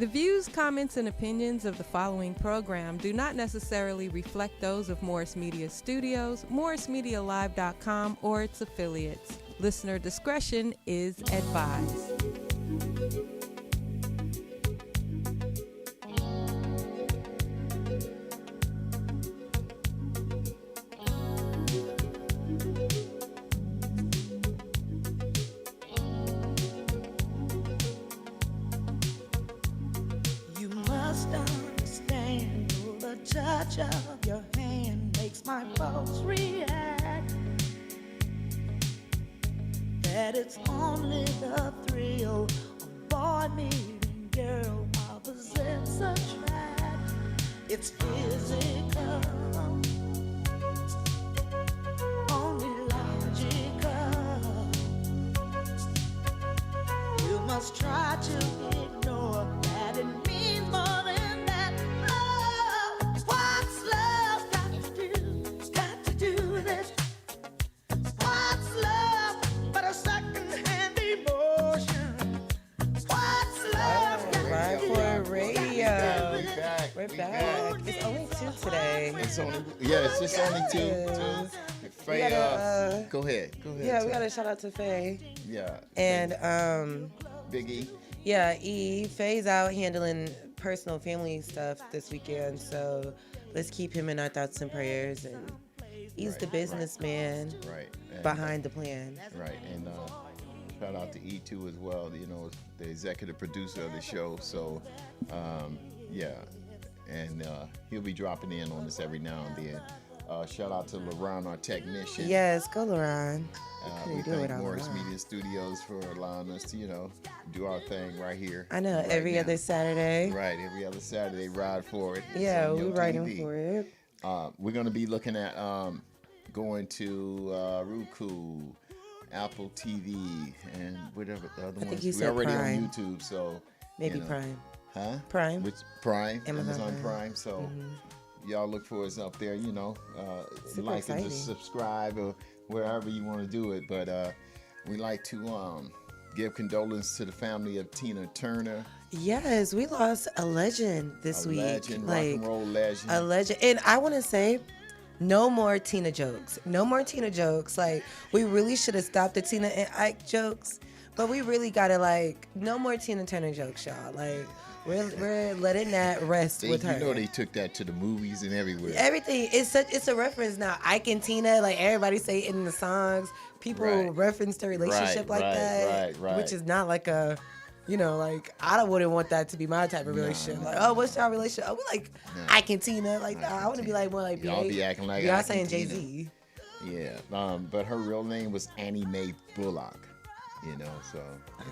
The views, comments, and opinions of the following program do not necessarily reflect those of Morris Media Studios, MorrisMediaLive.com, or its affiliates. Listener discretion is advised. You must understand, the touch of your hand makes my pulse react. That it's only the thrill of boy meeting girl opposites attract. It's physical, only logical. You must try to ignore that it means more than that. Oh, what's love got to do? Got to do with it. What's love but a second-hand emotion? What's love got Right to do? for radio. We back. We're We back. It's only 2 today. It's only it's just only two. Yes. Faye, gotta, go ahead. Yeah, we got to shout out to Faye. Yeah. And Big E. yeah, Faye's out handling personal family stuff this weekend, so let's keep him in our thoughts and prayers. And he's the businessman Right. And, behind the plan. Right. And shout out to E2 as well. You know, the executive producer of the show. So, yeah. And he'll be dropping in on us every now and then. Shout out to LaRon, our technician. Yes, go Lauren. We do it thank all Morris alone. Media Studios for allowing us to, do our thing right here. I know, right every now. other Saturday. Right, every other Saturday, ride for it. It's Yeah, on we're Yo writing TV. for it. We're going to be looking at going to Roku, Apple TV, and whatever the other think ones. you We're said already Prime. on YouTube, so Maybe you know. Prime. Huh? Prime. Which Prime? Amazon Prime. So y'all look for us up there. Super Like and exciting. just subscribe or wherever you want to do it. But we like to give condolence to the family of Tina Turner, Yes, we lost a legend this a week. legend, rock and roll legend. A legend. And I want to say, no more Tina jokes. No more Tina jokes. Like, we really should have stopped the Tina and Ike jokes, but we really got to, no more Tina Turner jokes, y'all. Like, we're letting that rest with her. You know they took that to the movies and everywhere. Everything it's a reference now. Ike and Tina, like everybody say it in the songs. People Right. reference the relationship Right, like that, right. which is not like a, I wouldn't want that to be my type of relationship. Like, oh, what's your relationship? Oh, we like Ike and Tina. Like, nah, I want to be like more like Y'all be acting like Beyonce Ike and and Jay Tina. Z. Yeah, but her real name was Annie Mae Bullock. So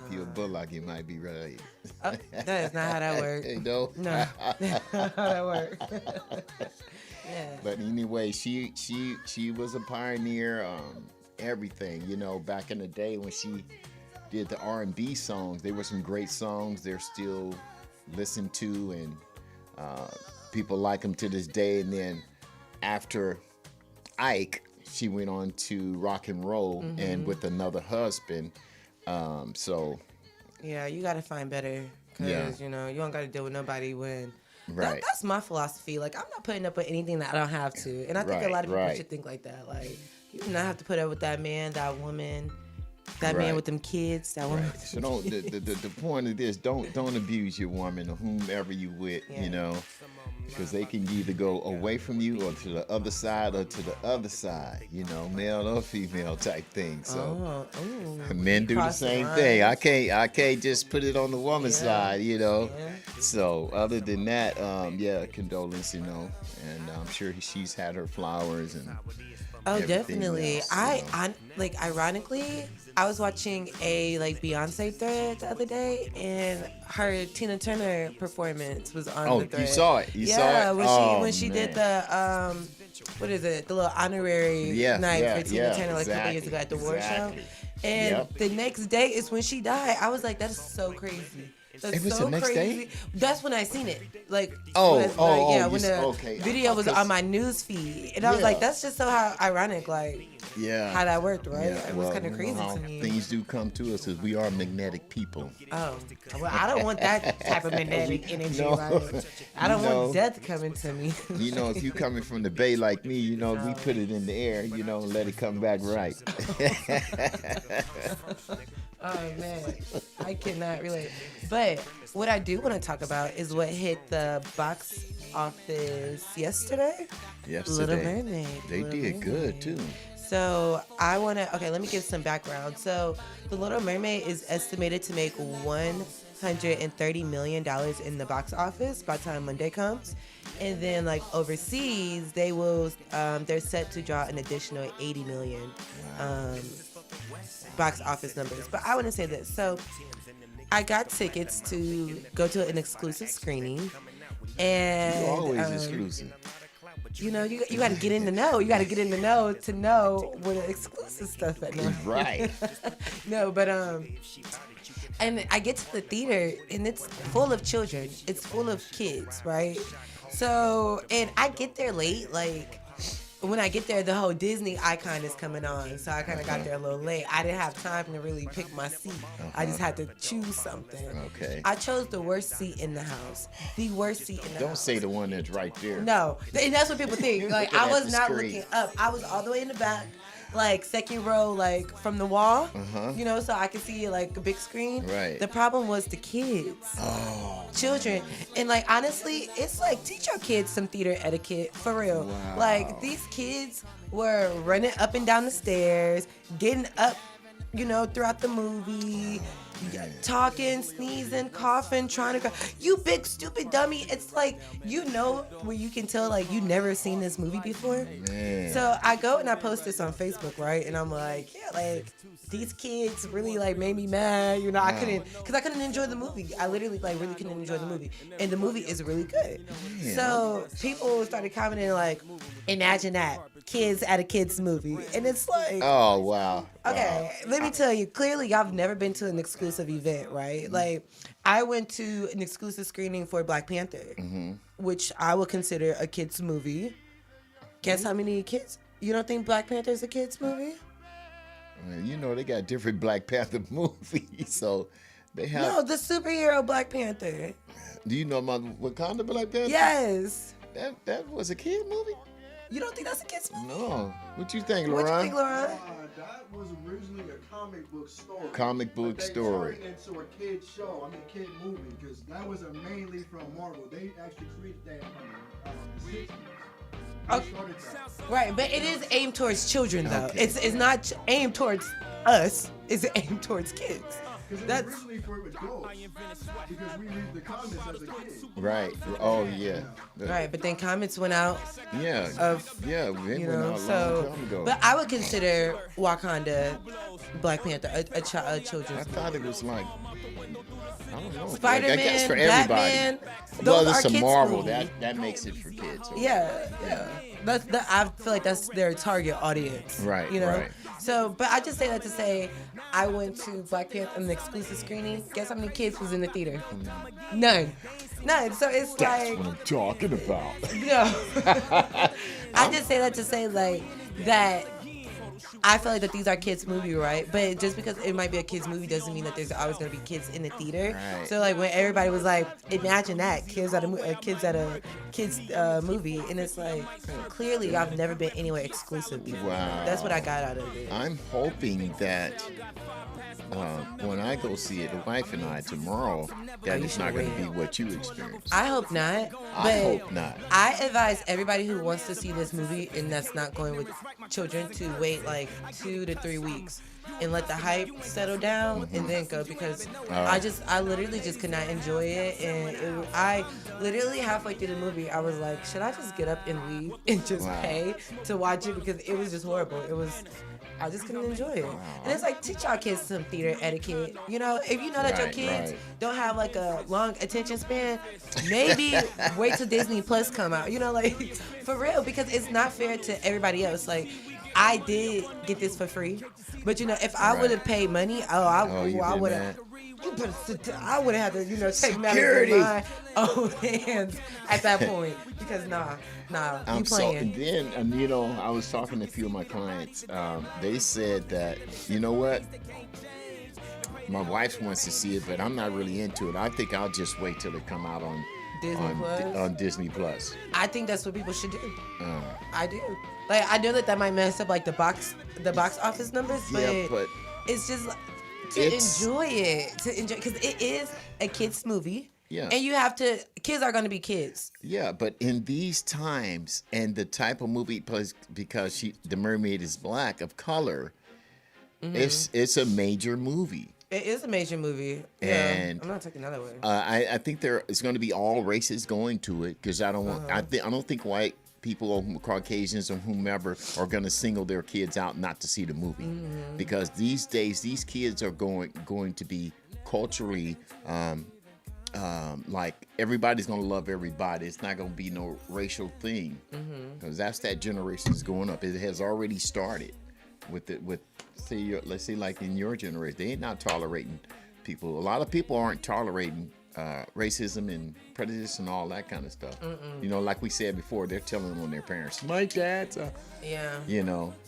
if you're a Bullock, you might be right. Oh, that is not how that works. No. No, how that works. Yeah. But anyway, she was a pioneer. Everything, back in the day when she did the R&B songs, there were some great songs. They're still listened to, and people like them to this day. And then after Ike, she went on to rock and roll, and with another husband. Yeah, you got to find better because, you don't got to deal with nobody when... Right. That's my philosophy. Like, I'm not putting up with anything that I don't have to. And I think a lot of people Right. should think like that. Like, you do not have to put up with that man, that woman, that Right. man with them kids, that woman with So them don't kids. the point of this, don't abuse your woman or whomever you with, Yeah. because they can either go away from you or to the other side or to the other side, male or female type thing. So Oh, ooh. men do the Cross the same lines. thing. I can't just put it on the woman's Yeah. side, Yeah. So other than that, condolence, and I'm sure she's had her flowers and Oh, everything definitely. else, I ironically, I was watching a Beyonce thread the other day, and her Tina Turner performance was on Oh, the thread. you saw it? You saw Yeah, it? when Oh, she did man. the what is it? The little honorary night for Tina Turner a couple years ago at the award show. exactly. And Yep. the next day is when she died. I was like, that is so crazy. That's It was so the next day? crazy. That's when I seen it. Like, Oh, when you the okay. video was Because- on my news feed, and I was Yeah. like, that's just so how ironic, like Yeah. how that worked, right? Yeah, It was well, kind of you crazy know how to me. things do come to us because we are magnetic people. Oh, well, I don't want that type of magnetic energy. No. Right? I don't You know. want death coming to me. You know, if you coming from the Bay like me, you know, we put it in the air, you know, and let it come back right. Oh man, I cannot relate. But what I do want to talk about is what hit the box office yesterday. Little Yesterday, Mermaid. they Little did good Mermaid. too. So I want to, okay, let me give some background. So The Little Mermaid is estimated to make $130 million in the box office by the time Monday comes. And then like overseas, they will, they're set to draw an additional 80 million box office numbers. But I want to say this. So I got tickets to go to an exclusive screening. And You're always exclusive. you know, you got to get in the know. You got to get in the know to know where the exclusive stuff at. No. Right. No, but and I get to the theater and it's full of children. It's full of kids, right? So, and I get there late, like when I get there, the whole Disney icon is coming on. So I kind of got there a little late. I didn't have time to really pick my seat. I just had to choose something. Okay. I chose the worst seat in the house. The worst seat in the Don't house. say the one that's right there. No, and that's what people think. Like Looking I at was the not screen. looking up. I was all the way in the back, like second row, like from the wall. You know, so I could see like a big screen. Right. The problem was the kids, children, and like honestly, it's like teach your kids some theater etiquette for real. Wow. Like these kids were running up and down the stairs, getting up, you know, throughout the movie. Talking, sneezing, coughing, trying to you big stupid dummy. It's like, you know, where you can tell like you never seen this movie before. Man. So I go and I post this on Facebook, right? And I'm like, yeah, like these kids really like made me mad. You know, I couldn't enjoy the movie. I literally like really couldn't enjoy the movie, and the movie is really good. Yeah. So people started commenting like, imagine that kids at a kids movie, and it's like. Oh, wow. Okay, let me tell you, clearly y'all have never been to an exclusive event, right? Like, I went to an exclusive screening for Black Panther, which I would consider a kid's movie. Guess how many kids? You don't think Black Panther is a kid's movie? Well, you know, they got different Black Panther movies, so they have. No, the superhero Black Panther. Do you know about Wakanda Black Panther? Yes. That was a kid movie? You don't think that's a kid's movie? No. What you think, What you Laurent? think, Laurent? That was originally a comic book story. Comic book But they story. turned it into a kid show. I mean, kid movie, because that was mainly from Marvel. They actually created that in the 60s. Oh. They started that. Right, but it is aimed towards children, though. Okay. It's not aimed towards us. It's aimed towards kids. Because it was That's originally for adults. Because we read the comics as a kid. Right. Oh, yeah. right, but then comments went out. Yeah. Of, yeah, it You went know, out a long so, time ago. but I would consider Wakanda, Black Panther, a I children's movie. thought it was like, I don't know. I guess Spider-Man, for everybody. Batman, Well, those it's are a kids' Marvel. movies. That makes it for kids. So. Yeah. I feel like that's their target audience. Right, You know? right. So, but I just say that to say, I went to Black Panther an exclusive screening. Guess how many kids was in the theater? None. So it's That's like, what I'm talking about. no. I just say that to say like that. I feel like that these are kids' movie, right? But just because it might be a kids' movie doesn't mean that there's always gonna be kids in the theater. Right. So like when everybody was like, imagine that kids at a kids movie, and it's like clearly I've never been anywhere exclusive before. Wow. That's what I got out of it. I'm hoping that when I go see it, the wife and I tomorrow, that you it's should not going to wait. be what you experienced. I hope not. I But hope not. I advise everybody who wants to see this movie and that's not going with children to wait like 2 to 3 weeks and let the hype settle down and then go, because I literally just could not enjoy it, and I literally halfway through the movie I was like, should I just get up and leave and just Wow. pay to watch it, because it was just horrible. I just couldn't enjoy it. And it's like, teach our kids some theater etiquette. You know, if you know that your Right, kids right. don't have like a long attention span, maybe wait till Disney Plus come out. You know, like for real, because it's not fair to everybody else. Like, I did get this for free, but you know, if I Right. would have paid money, you've I been would mad? have. You better sit down. I would have had to, take Security. matters in my own hands at that point because nah, you playing. And then, I was talking to a few of my clients. They said that, you know what? My wife wants to see it, but I'm not really into it. I think I'll just wait till it come out on Disney Plus. I think that's what people should do. I do. Like, I know that might mess up like the box office numbers, but it's just like, to enjoy because it is a kids movie. Yeah. And kids are going to be kids. Yeah, but in these times and the type of movie, because the mermaid is black of color, it's a major movie. It is a major movie. And yeah, I'm not taking that away. I think it's going to be all races going to it because I don't think white people or Caucasians or whomever are going to single their kids out not to see the movie because these days these kids are going to be culturally like everybody's going to love everybody. It's not going to be no racial thing because that's that generation is going up. It has already started let's say like in your generation, they ain't not tolerating people. A lot of people aren't tolerating racism and prejudice and all that kind of stuff. Like we said before, they're telling on their parents. My dad's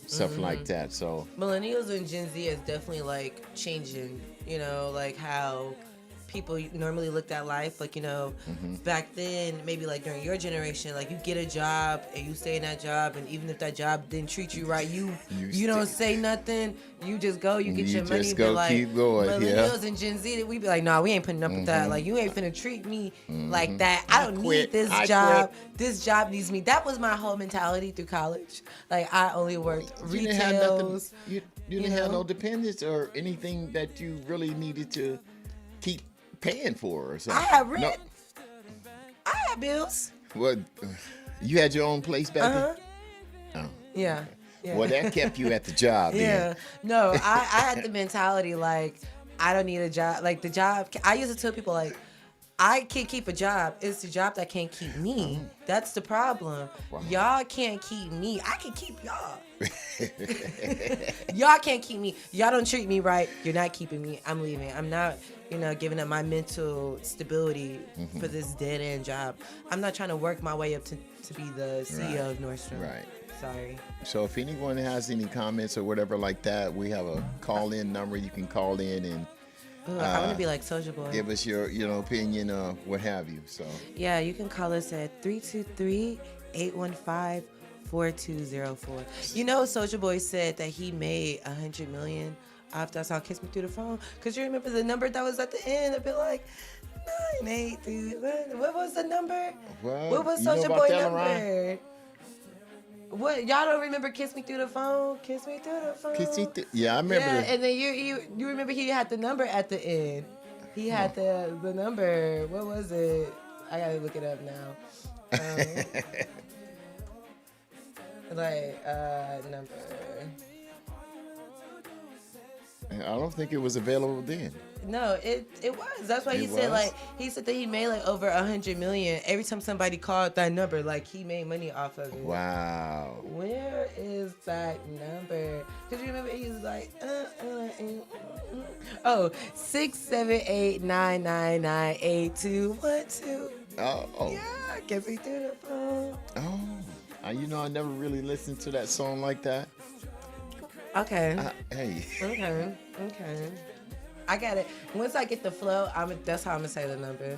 stuff like that. So millennials and Gen Z is definitely like changing. Like how people normally looked at life. Like back then, maybe like during your generation, like you get a job and you stay in that job, and even if that job didn't treat you right, you don't say nothing. You just go, you get your money. Just go, like, keep going. Millennials and Gen Z, we be like, nah, we ain't putting up with that. Like you ain't finna treat me like that. I don't need this job. Quit. This job needs me. That was my whole mentality through college. Like I only worked You didn't have nothing. retails. You didn't have no dependents or anything that you really needed to keep paying for or something. I had rent. No. I had bills. What? You had your own place back then? Oh. Yeah. Well, that kept you at the job. Yeah. Then. No, I had the mentality like I don't need a job. Like the job, I used to tell people like I can't keep a job. It's the job that can't keep me. That's the problem. Wow. Y'all can't keep me. I can keep y'all. Y'all can't keep me. Y'all don't treat me right. You're not keeping me. I'm leaving. I'm not, giving up my mental stability for this dead end job. I'm not trying to work my way up to be the CEO of Nordstrom. Right. Sorry. So if anyone has any comments or whatever like that, we have a call-in number. You can call in and I want to be like Soulja Boy. give us your opinion or what have you. So yeah, you can call us at 323-815-4204. Soulja Boy said that he made $100 million off that song "Kiss Me Through the Phone." Cause you remember the number that was at the end? It'd be like 983. What was the number? well, What was you know Soulja about Boy that, number? Lorraine? What, y'all don't remember "Kiss Me Through the Phone"? Kiss me through the phone. Yeah, I remember. Yeah, and then you remember he had the number at the end. He had the number. What was it? I gotta look it up now. Number. I don't think it was available then. No, it was. That's why he It said was? he said that he made like over $100 million every time somebody called that number. Like he made money off of it. Wow. Where is that number? Cause you remember he was like, 678-999-8212. Oh. Yeah, kiss me through the phone. Oh. I never really listened to that song like that. Okay. Hey. Okay. I got it. Once I get the flow, that's how I'm gonna say the number.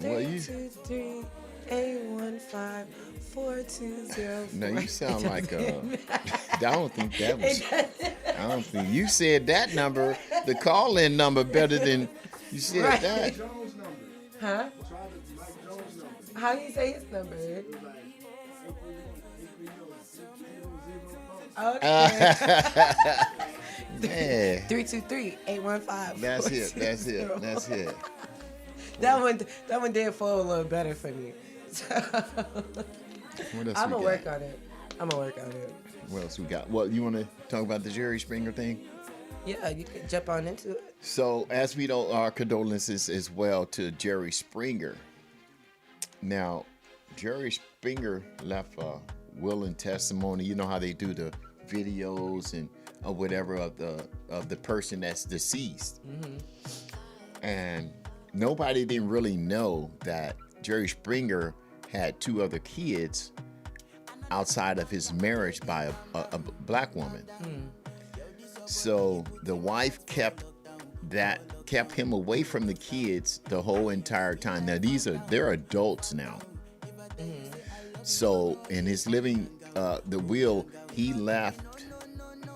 Well, 323-815-4204. No, you sound like I don't think that was. I don't think you said that number, the call-in number, better than you said Right. that. Jones number. Huh? Try the Mike Jones number. How do you say his number? It was like 830-6004. Okay. Yeah. 323-815. That's it. That one did flow a little better for me. So, What else I'm we gonna got? work on it. What else we got? Well, you want to talk about the Jerry Springer thing? Yeah, you can jump on into it. So, as we know, our condolences as well to Jerry Springer. Now, Jerry Springer left a will and testimony. You know how they do the videos and or whatever of the person that's deceased. And nobody didn't really know that Jerry Springer had 2 other kids outside of his marriage by a black woman. So the wife kept him away from the kids the whole entire time. Now they're adults now. So in his living the will, he left,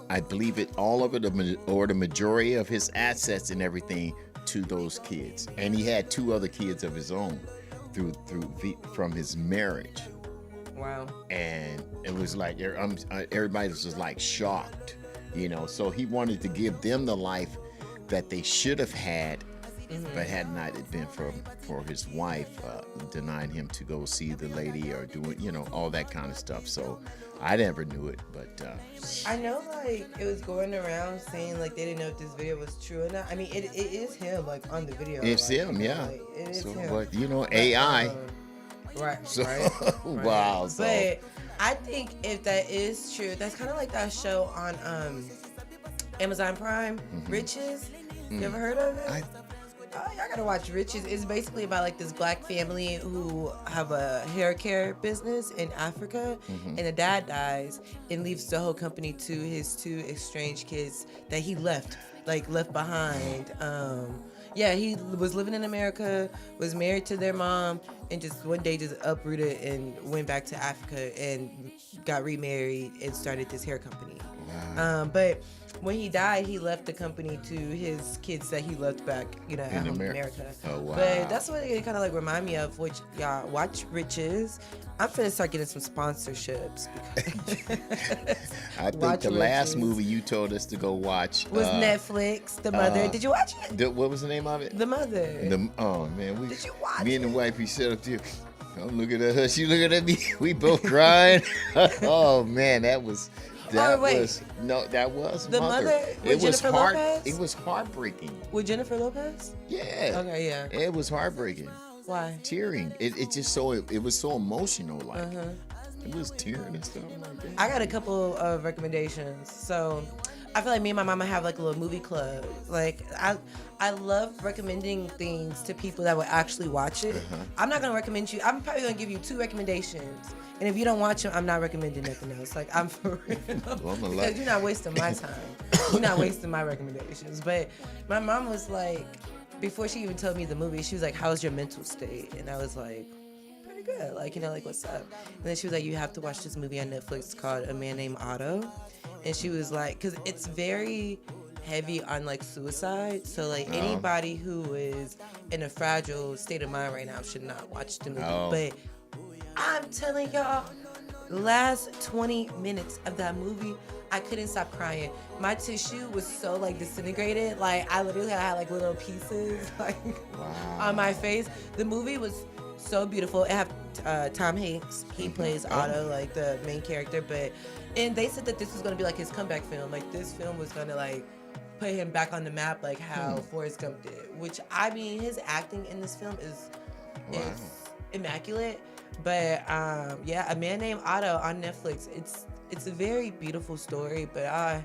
I believe all of it or the majority of his assets and everything to those kids. And he had 2 other kids of his own from his marriage. Wow. And it was like everybody was just like shocked, So he wanted to give them the life that they should have had, but had not it been for his wife denying him to go see the lady or doing, all that kind of stuff. So I never knew it, but I know, like, it was going around saying, like, they didn't know if this video was true or not. I mean, it is him, like, on the video. it's like, him, yeah. Like, it is So, him. but AI. Right, So, right. wow. So, But I think if that is true, that's kind of like that show on Amazon Prime, Riches. You ever heard of it? Oh, y'all gotta watch Riches. It's basically about like this black family who have a hair care business in Africa, and the dad dies and leaves the whole company to his 2 estranged kids that he left behind. Yeah, he was living in America, was married to their mom, and just one day just uprooted and went back to Africa and got remarried and started this hair company. wow. But when he died, he left the company to his kids that he left back, at home in America. Oh, wow. But that's what it kind of like remind me of, which y'all watch Riches. I'm finna start getting some sponsorships. I think Watch the last Riches. movie you told us to go watch Was Netflix, The Mother. Did you watch it? what was the name of it? The Mother. Oh man, Did you watch me and the wife, we sat up there. I'm looking at her, she looking at me. We both crying. Oh man, that was wait. that was The Mother with It was Jennifer hard. Lopez? It was heartbreaking. With Jennifer Lopez? Yeah. Okay, yeah. It was heartbreaking. Why? Tearing. It just so it was so emotional. Like it was tearing and stuff like that. I got a couple of recommendations. So I feel like me and my mama have like a little movie club. Like I love recommending things to people that will actually watch it. I'm not gonna recommend you. I'm probably gonna give you 2 recommendations, and if you don't watch them, I'm not recommending nothing else. Like I'm for real. Well, I'm a Because you're not wasting my time. You're not wasting my recommendations. But my mom was like, before she even told me the movie, she was like, "How's your mental state?" And I was like, "Pretty good. Like, like what's up?" And then she was like, "You have to watch this movie on Netflix called A Man Named Otto." And she was like, because it's very heavy on like suicide. So like anybody who is in a fragile state of mind right now should not watch the movie. Oh. But I'm telling y'all, the last 20 minutes of that movie, I couldn't stop crying. My tissue was so like disintegrated. Like I literally had like little pieces like on my face. The movie was so beautiful. It had Tom Hanks. He plays Otto, like the main character. And they said that this was gonna be like his comeback film. Like this film was gonna like put him back on the map, like how Forrest Gump did. Which I mean, his acting in this film is immaculate. But yeah, A Man Named Otto on Netflix. It's a very beautiful story. But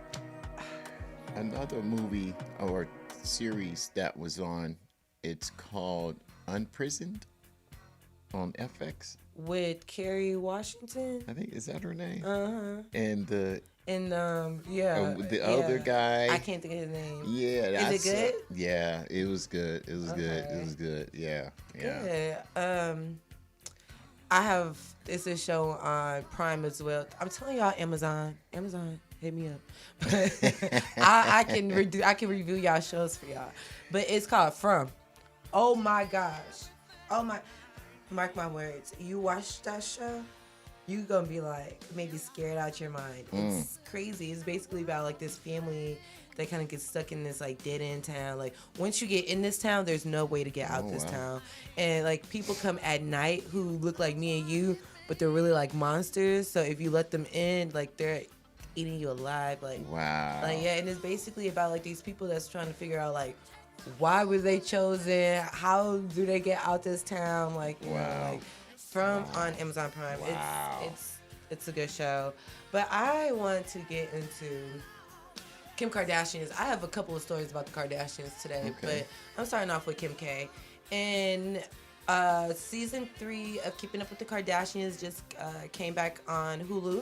Another movie or series that was on, it's called Unprisoned on FX. with Kerry Washington. I think, is that her name? And the And yeah, the other guy. I can't think of his name. Yeah, that's Is it good? Yeah, it was good. It was good. It was good. Yeah, yeah. Good. It's a show on Prime as well. I'm telling y'all, Amazon, hit me up. I can review y'all shows for y'all. But it's called From. Oh my gosh. Mark my words. You watch that show, you gonna be like maybe scared out your mind. It's crazy. It's basically about like this family that kind of gets stuck in this like dead end town. Like once you get in this town, there's no way to get out this town. And like people come at night who look like me and you, but they're really like monsters. So if you let them in, like they're eating you alive. Like Wow. like yeah, and it's basically about like these people that's trying to figure out like why were they chosen? How do they get out this town? Like you know, like From on Amazon Prime. Wow. It's a good show. But I want to get into Kim Kardashians. I have a couple of stories about the Kardashians today, Okay. but I'm starting off with Kim K. And season 3 of Keeping Up with the Kardashians just came back on Hulu.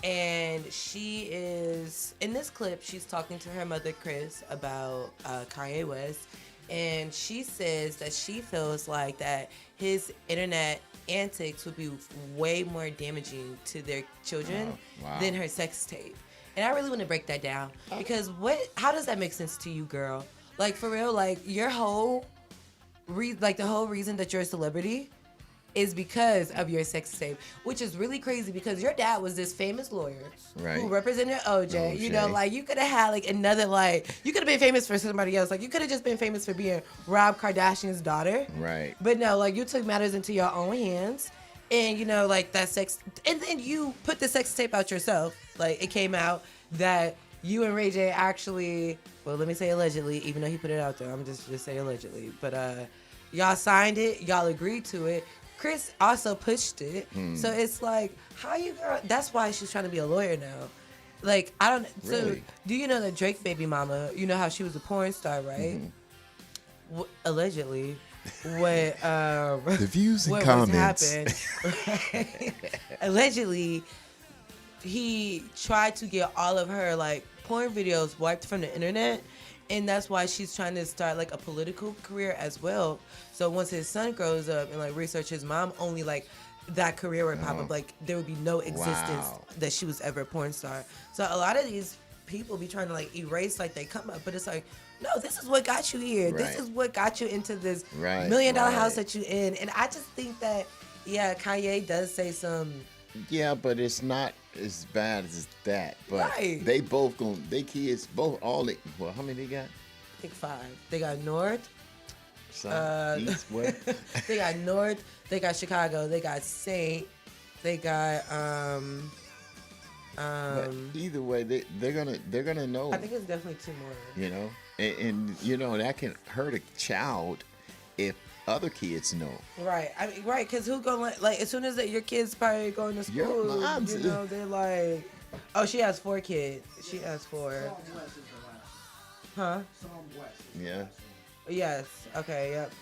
And she is, in this clip, she's talking to her mother, Kris, about Kanye West. And she says that she feels like that his internet antics would be way more damaging to their children Wow. than her sex tape. And I really want to break that down because how does that make sense to you, girl? Like, for real, like, your whole the whole reason that you're a celebrity is because of your sex tape, which is really crazy because your dad was this famous lawyer Right. who represented OJ. You know, like, you could have had like another, like, you could have been famous for somebody else. Like, you could have just been famous for being Rob Kardashian's daughter. Right. But no, like, you took matters into your own hands. And, you know, like, that sex, and then you put the sex tape out yourself. Like, it came out that you and Ray J actually, well, let me say allegedly, even though he put it out there, I'm just say allegedly. But y'all signed it, y'all agreed to it. Kris also pushed it. So it's like, how you, girl, that's why she's trying to be a lawyer now. Like, I don't, so, Really? do you know that Drake baby mama, you know how she was a porn star, right? Allegedly. What The views and what comments. was happened? Allegedly, he tried to get all of her like porn videos wiped from the internet, and that's why she's trying to start like a political career as well. So once his son grows up and like research his mom, only like that career would pop up. Like there would be no existence Wow. that she was ever a porn star. So a lot of these people be trying to like erase like they come up, but it's like, no, this is what got you here. Right. This is what got you into this Right, $1 million right. house that you in. And I just think that, yeah, Kanye does say some. Yeah, but it's not as bad as that. But Right. they both they kids, both all they, well, how many they got? I think 5. They got North. South, East, West? They got North. They got Chicago. They got Saint. They got But either way, they're gonna know. I think it's definitely 2 more. You know, and you know that can hurt a child if other kids know. Right. I mean, right. Because who gonna like as soon as your kids probably going to Your school, mom's- you know, they're like, oh, she has 4 kids. She has 4. Psalm West is the last. Huh? Psalm West. is the Yeah. last one. Yes. Okay. Yep.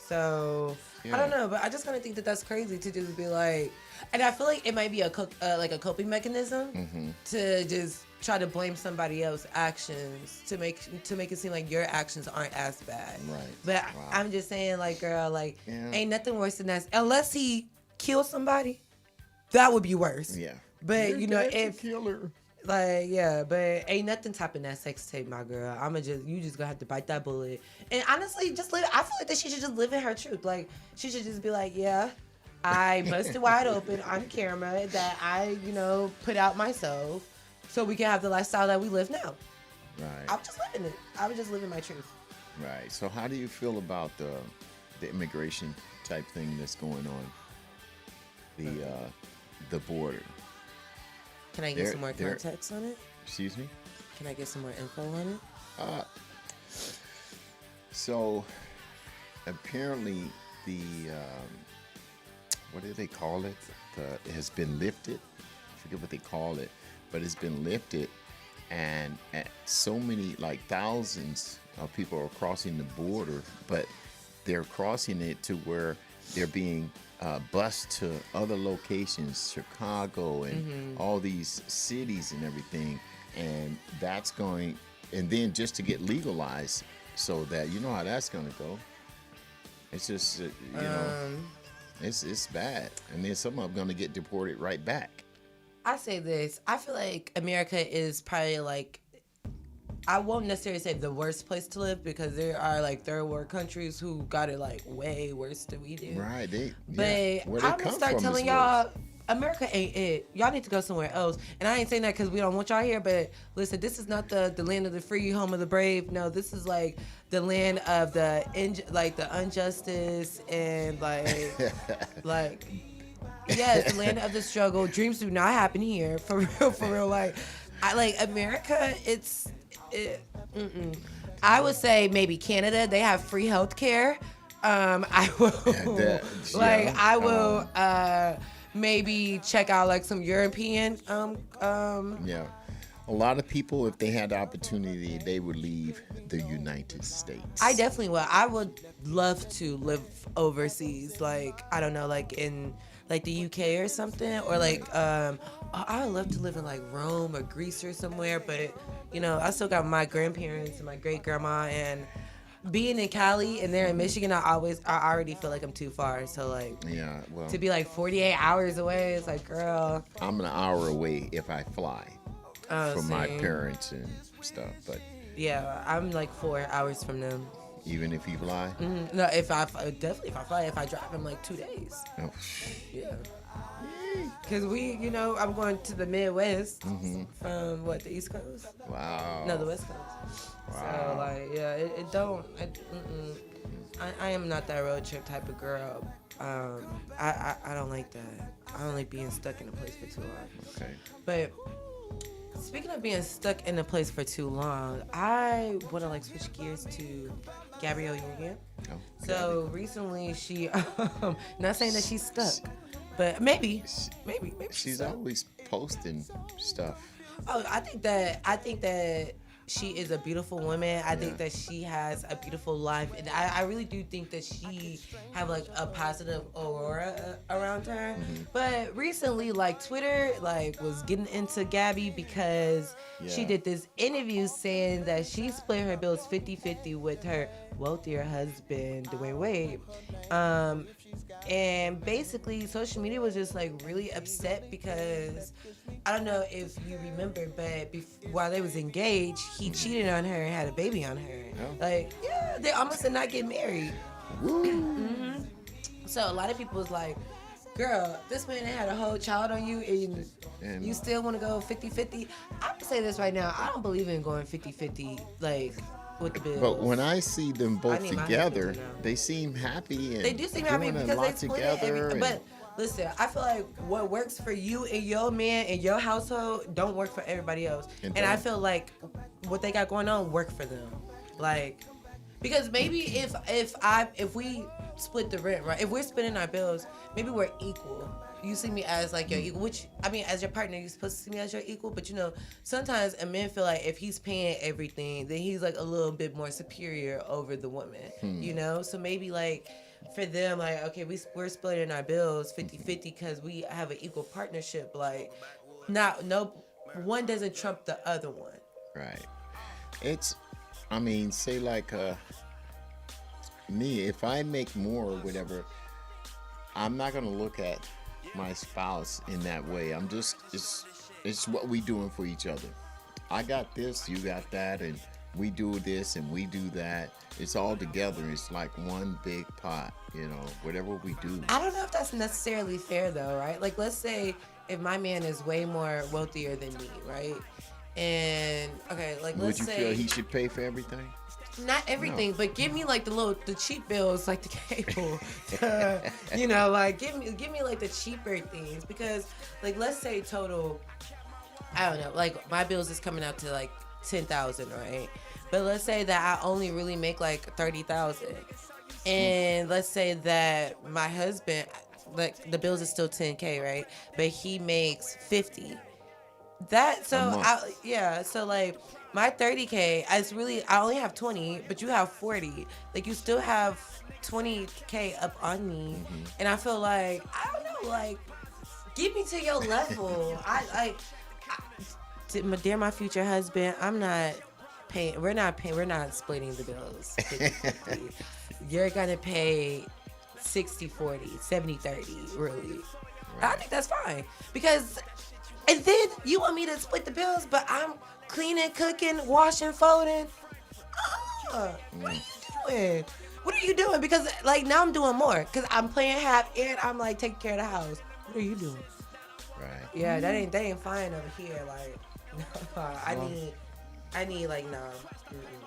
So I don't know, but I just kind of think that that's crazy to just be like, and I feel like it might be like a coping mechanism to just try to blame somebody else's actions to make it seem like your actions aren't as bad. Right. But Wow. I'm just saying, like, girl, like, Yeah. ain't nothing worse than that. Unless he kills somebody, that would be worse. Yeah. But Your you know, dad's a if killer. like, yeah, but ain't nothing topping that sex tape, my girl. You just gonna have to bite that bullet. And honestly, just live. I feel like that she should just live in her truth. Like, she should just be like, yeah, I busted wide open on camera that I, you know, put out myself so we can have the lifestyle that we live now. Right. I'm just living it. I was just living my truth. Right. So how do you feel about the immigration type thing that's going on? The border. Can I get There- some more there- context on it? Excuse me? Can I get some more info on it? So apparently the what do they call it? It has been lifted. I forget what they call it, but it's been lifted, and so many, like thousands of people are crossing the border, but they're crossing it to where they're being bused to other locations, Chicago and all these cities and everything, and that's going, and then just to get legalized, so that you know how that's going to go. It's just you know, it's bad, and then some of them going to get deported right back. I say this. I feel like America is probably like, I won't necessarily say the worst place to live because there are like third world countries who got it like way worse than we do. Right? But Where they I'm come gonna start from is telling worse. y'all, America ain't it. Y'all need to go somewhere else. And I ain't saying that because we don't want y'all here. But listen, this is not the land of the free, home of the brave. No, this is like the land of the injustice and like like. Yes, the land of the struggle. Dreams do not happen here, for real, for real. Like, I like America. I would say maybe Canada. They have free health care. I will I will maybe check out like some European Yeah. a lot of people, if they had the opportunity, they would leave the United States. I definitely would. I would love to live overseas, like I don't know, like in like the UK or something, or like I would love to live in like Rome or Greece or somewhere. But you know, I still got my grandparents and my great grandma, and being in Cali and there in Michigan, I already feel like I'm too far. So like, Yeah, well, to be like 48 hours away, it's like, girl. I'm an hour away if I fly from my same. parents and stuff. But Yeah, I'm like 4 hours from them. even if you fly, No, if I fly, if I drive, I'm like 2 days. oh, Yeah. Cause I'm going to the Midwest from the East Coast? wow. No, the West Coast. So Wow. like, yeah, it don't. I am not that road trip type of girl. I don't like that. I don't like being stuck in a place for too long. Okay. But speaking of being stuck in a place for too long, I want to like switch gears to Gabrielle Union. Oh, So recently she, not saying that she's stuck, but maybe she's stuck. always posting stuff. Oh, I think that she is a beautiful woman. I think that she has a beautiful life, and I really do think that she have like a positive aura around her. But recently, like Twitter, like was getting into Gabby because she Yeah. did this interview saying that she split her bills 50-50 with her wealthier husband, Dwayne Wade. And basically, social media was just like really upset because I don't know if you remember, but while they was engaged, he cheated on her and had a baby on her. Oh. Like, yeah, they almost did not get married. So a lot of people was like, girl, this man had a whole child on you and you still want to go 50-50? I'm going to say this right now. I don't believe in going 50-50, like, with the bills. But when I see them both need my together, husband to know. they seem happy and They do seem happy doing a because they lot split together. it. and- But listen, I feel like what works for you and your man and your household don't work for everybody else. And And I don't. feel like what they got going on work for them. Like, because maybe if we split the rent, right? If we're splitting our bills, maybe we're equal. You see me as like your equal, which I mean, as your partner, you're supposed to see me as your equal. But you know, sometimes a man feel like if he's paying everything, then he's like a little bit more superior over the woman. You know, so maybe like for them, like okay, we're splitting our bills 50-50 because we have an equal partnership. Like, one doesn't trump the other one. Right. I mean, say like me, if I make more or whatever, I'm not gonna look at my spouse in that way. I'm just it's what we doing for each other. I got this, you got that, and we do this and we do that. It's all together. It's like one big pot, whatever we do. I don't know if that's necessarily fair though, right? Like let's say if my man is way more wealthier than me, right? And okay, like Would let's you say feel he should pay for everything? not everything, but give me like the cheap bills, like the cable, like give me like the cheaper things because like let's say total, I don't know, like my bills is coming out to like 10,000, right? But let's say that I only really make like 30,000, and let's say that my husband, like the bills is still 10K, right? But he makes 50. So like my 30K, I only have 20, but you have 40. Like you still have 20K up on me, and I feel like I don't know, like get me to your level. Dear my future husband, I'm not paying. We're not splitting the bills 50-50. You're gonna pay 60-40, 70-30, really. I think that's fine because. And then you want me to split the bills, but I'm cleaning, cooking, washing, folding. What are you doing? What are you doing? Because like now I'm doing more because I'm playing half and I'm like taking care of the house. What are you doing? Right. Yeah, that ain't fine over here. Like, I need like no.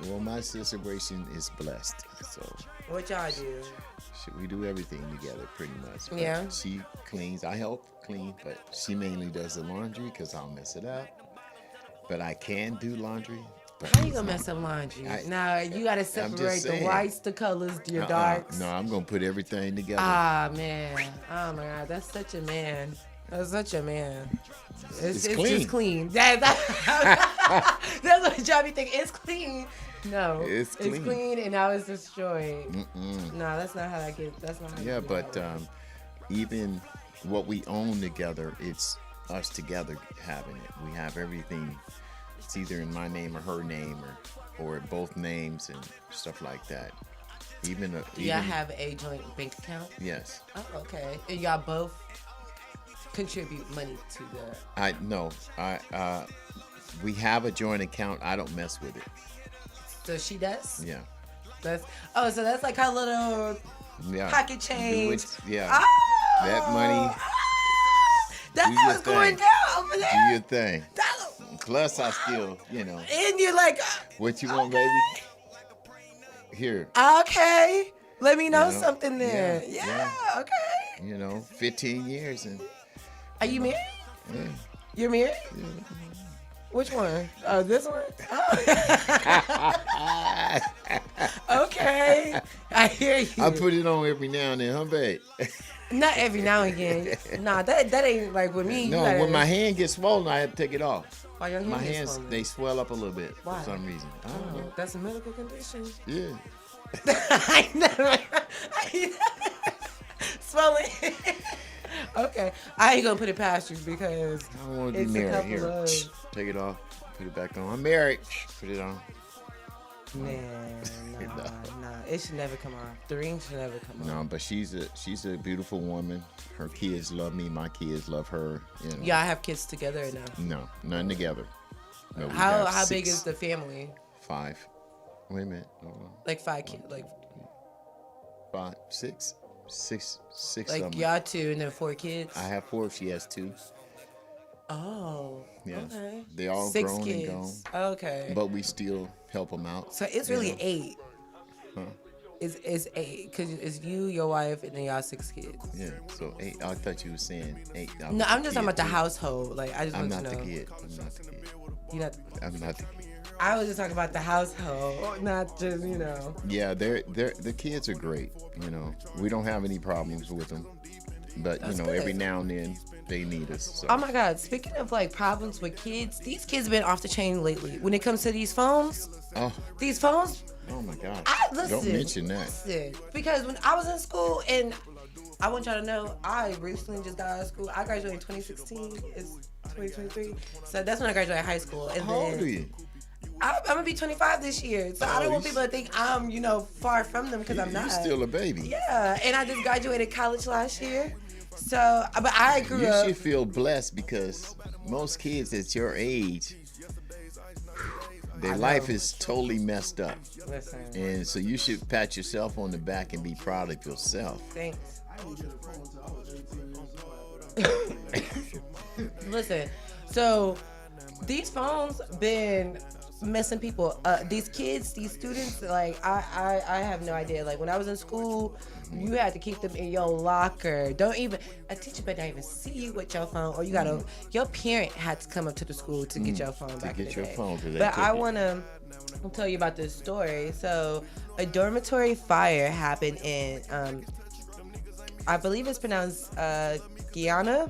Well, my situation is blessed, so What y'all do? we do everything together pretty much. But Yeah. She cleans. I help clean, but she mainly does the laundry because I'll mess it up. But I can do laundry. But How you gonna mess up laundry? Now you gotta separate the saying. whites, the colors, your darks. No, I'm gonna put everything together. Ah man, oh my God, that's such a man. That's such a man. It's clean. just clean. That's what Johnny think. It's clean. No, It's clean. It's clean, and now it's destroyed. No, that's not how that gets. That's not how. Yeah, you get but even what we own together, it's us together having it. We have everything. It's either in my name or her name, or both names and stuff like that. Even Do y'all have a joint bank account? yes. Oh, okay. And y'all both contribute money to the. We have a joint account. I don't mess with it. So she does. Yeah. So that's like her little Yeah. pocket Do change. it- yeah. Oh, That money. That's do how your it's going thing. down over Do there. your thing. Plus, I still, And you're like, what you want, baby? Here, okay, let me know You know, something then. yeah, Yeah, okay. 15 years and Are you married? yeah. You're married? Which one? Oh, this one? Oh. Okay. I hear you. I put it on every now and then, huh, babe? Not every now and again. Nah, that ain't like with me. No, You gotta- when my hand gets swollen, I have to take it off. Why your hand My gets hands, swollen? they swell up a little bit Why? for some reason. I don't know. That's a medical condition. Yeah. I never swelling. Okay, I ain't gonna put it past you because I don't want to it's be a married. couple Here, of take it off. Put it back on. I'm married. Put it on. man, nah, it should never come off. The ring should never come off. No, but she's a beautiful woman. Her kids love me. My kids love her. Y'all have kids together or no? No, none together. No, we How have big 6, is the family? 5. Wait a minute. Hold on. Like 5 kids, like 5, 6, 6 of like them. y'all 2 and then 4 kids. I have 4. She has 2. Oh, Yeah. okay. They all 6 grown kids. and gone. Okay. But we still help them out. So it's really know. 8. Huh? It's 8 because it's you, your wife, and then y'all 6 kids. Yeah. So 8. I thought you were saying 8. No, I'm just talking about the household. Like I just I'm want not to the know. kid. I'm not the kid. You not. I'm not the kid. I was just talking about the household, not just Yeah, the kids are great. We don't have any problems with them. But That's every good. now and then they need us. So. Oh my God! Speaking of like problems with kids, these kids have been off the chain lately. When it comes to these phones, Oh my God! Listen. Don't mention that. Listen, because when I was in school, and I want y'all to know, I recently just got out of school. I graduated in 2016. It's 2023, so that's when I graduated high school. And How old then are you? I'm gonna be 25 this year, so I don't want people to think I'm, far from them because I'm not. You're still a baby. Yeah, and I just graduated college last year. So, but I grew You up. should feel blessed because most kids at your age, their I life know. is totally messed up. Listen, And so you should pat yourself on the back and be proud of yourself. thanks. I didn't get a phone until I was 18 years old. Listen, so these phones been messing people up. These kids, these students, like I have no idea. Like when I was in school, you had to keep them in your locker. A teacher better not even see you with your phone, or your parent had to come up to the school to get your phone back in get the your day. phone, 'cause they But took I it. want to tell you about this story. So a dormitory fire happened in I believe it's pronounced Guyana,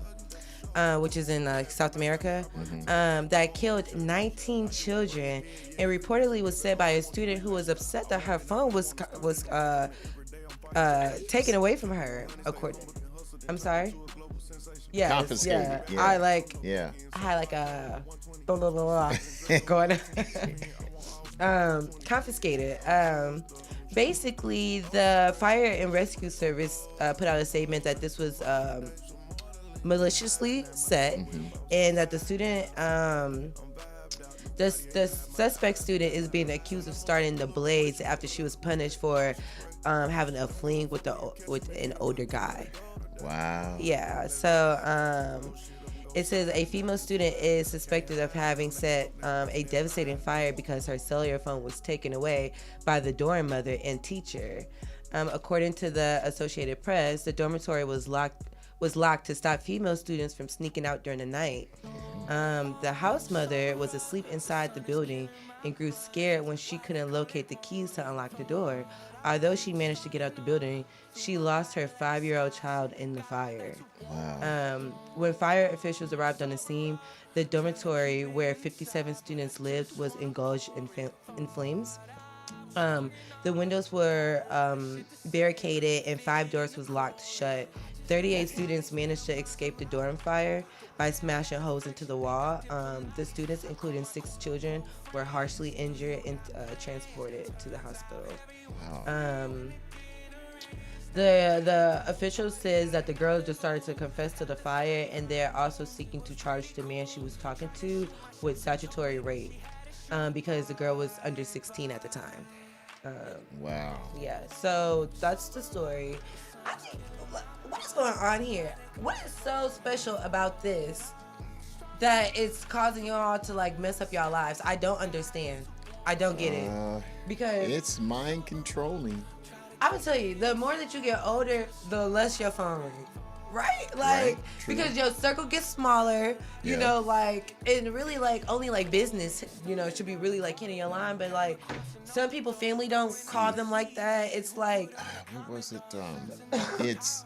which is in South America, that killed 19 children, and reportedly was said by a student who was upset that her phone was taken away from her. I'm sorry. Yes, Confiscated, yeah. I had like a blah, blah, blah, blah going on. Confiscated. Basically, the fire and rescue service put out a statement that this was maliciously set, and that the student, the suspect student, is being accused of starting the blaze after she was punished for having a fling with an older guy. Wow. Yeah, so it says a female student is suspected of having set a devastating fire because her cellular phone was taken away by the dorm mother and teacher. According to the Associated Press, the dormitory was locked to stop female students from sneaking out during the night. The house mother was asleep inside the building and grew scared when she couldn't locate the keys to unlock the door. Although she managed to get out the building, she lost her 5-year-old child in the fire. Wow. When fire officials arrived on the scene, the dormitory where 57 students lived was engulfed in flames. The windows were barricaded and 5 doors was locked shut. 38 students managed to escape the dorm fire by smashing holes into the wall. The students, including 6 children, were harshly injured and transported to the hospital. Wow. The official says that the girls just started to confess to the fire, and they're also seeking to charge the man she was talking to with statutory rape because the girl was under 16 at the time. Wow. Yeah, so that's the story. I think, what is going on here? What is so special about this that it's causing y'all to like mess up y'all lives? I don't understand. I don't get it. Because It's mind controlling. I would tell you, the more that you get older, the less your phone rings. Right? Like, Right, true. because your circle gets smaller, you Yeah. know, like, and really, like, only, like, business, you know, should be really, like, hitting your line, but, like, some people, family don't call them like that. It's like, What was it? It's